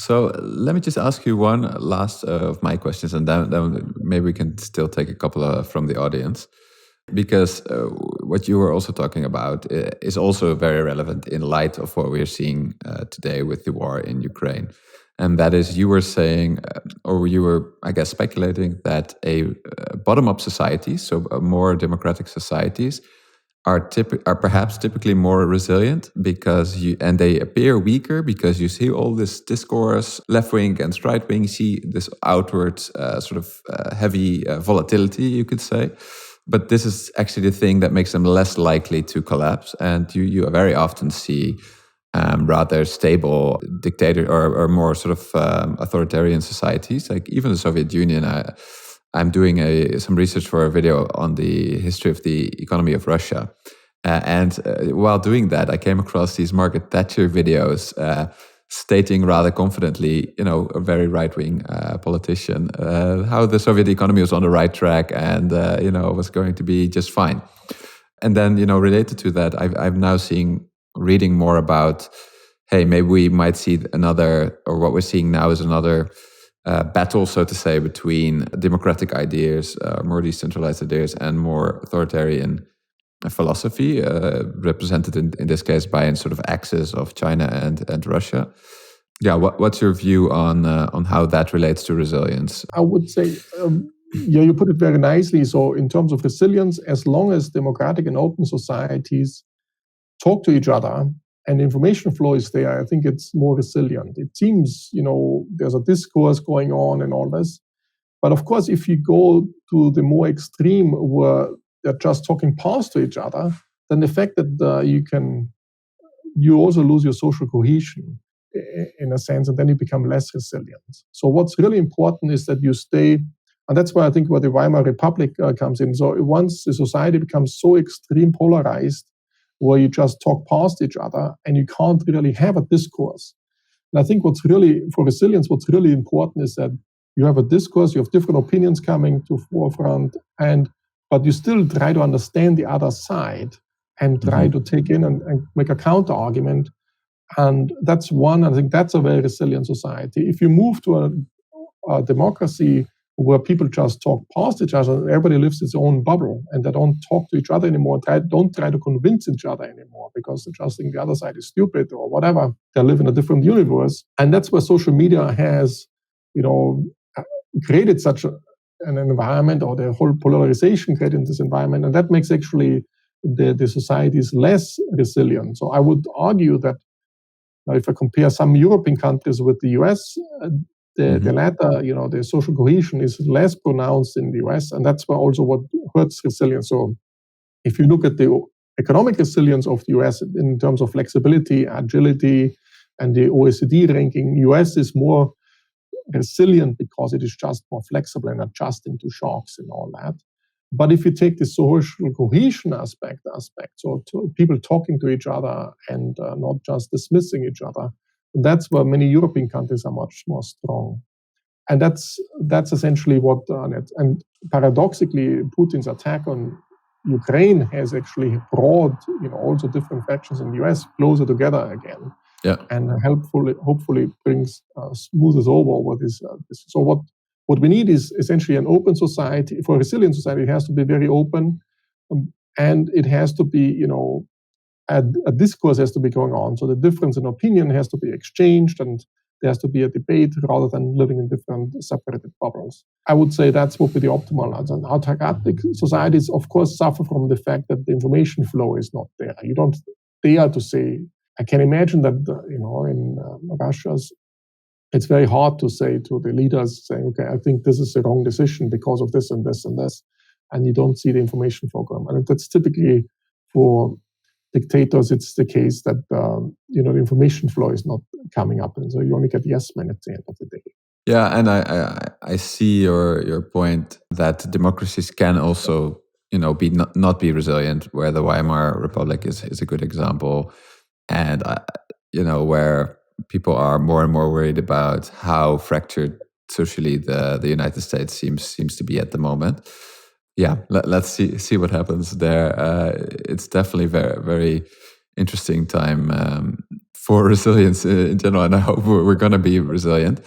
So let me just ask you one last of my questions, and then maybe we can still take a couple from the audience. Because what you were also talking about is also very relevant in light of what we're seeing today with the war in Ukraine. And that is, you were saying, or you were, I guess, speculating that a bottom-up society, so more democratic societies, are perhaps typically more resilient and they appear weaker because you see all this discourse, left wing against right wing, you see this outward heavy volatility, you could say. But this is actually the thing that makes them less likely to collapse. And you very often see rather stable dictator or more authoritarian societies, like even the Soviet Union. I'm doing some research for a video on the history of the economy of Russia. And while doing that, I came across these Margaret Thatcher videos stating rather confidently, a very right-wing politician, how the Soviet economy was on the right track and, was going to be just fine. And then, related to that, I'm now reading more about, hey, maybe we might see what we're seeing now is another battle, so to say, between democratic ideas, more decentralized ideas, and more authoritarian philosophy, represented in this case by a sort of axis of China and Russia. Yeah, what's your view on how that relates to resilience? I would say, you put it very nicely. So in terms of resilience, as long as democratic and open societies talk to each other and information flow is there, I think it's more resilient. It seems, there's a discourse going on and all this. But of course, if you go to the more extreme where they're just talking past to each other, then the fact that you also lose your social cohesion in a sense, and then you become less resilient. So what's really important is that you stay, and that's why I think where the Weimar Republic comes in. So once the society becomes so extreme polarized, where you just talk past each other and you can't really have a discourse. And I think what's really important is that you have a discourse, you have different opinions coming to forefront, but you still try to understand the other side and try to take in and make a counter argument. And that's one, I think that's a very resilient society. If you move to a democracy where people just talk past each other, everybody lives its own bubble, and they don't talk to each other anymore, don't try to convince each other anymore because they just think the other side is stupid or whatever. They live in a different universe. And that's where social media has, created such an environment, or the whole polarization created this environment. And that makes actually the societies less resilient. So I would argue that if I compare some European countries with the US, the latter, the social cohesion is less pronounced in the US, and that's where also what hurts resilience. So if you look at the economic resilience of the US in terms of flexibility, agility, and the OECD ranking, US is more resilient because it is just more flexible and adjusting to shocks and all that. But if you take the social cohesion aspect, so people talking to each other and not just dismissing each other, that's where many European countries are much more strong. And that's essentially what, and paradoxically, Putin's attack on Ukraine has actually brought, also different factions in the US closer together again. Yeah. And hopefully brings smoothes over this. So what we need is essentially an open society. For a resilient society, it has to be very open, and it has to be, a discourse has to be going on. So the difference in opinion has to be exchanged, and there has to be a debate rather than living in different separated bubbles. I would say that's what would be the optimal. And autocratic societies, of course, suffer from the fact that the information flow is not there. You don't dare to say. I can imagine that, in Russia, it's very hard to say to the leaders, saying, okay, I think this is the wrong decision because of this and this and this, and you don't see the information program. And that's typically for dictators, it's the case that, the information flow is not coming up. And so you only get yes men at the end of the day. Yeah, and I see your point that democracies can also, not be resilient, where the Weimar Republic is a good example. And, where people are more and more worried about how fractured socially the United States seems to be at the moment. Yeah, let's see what happens there. It's definitely very, very interesting time for resilience in general, and I hope we're going to be resilient.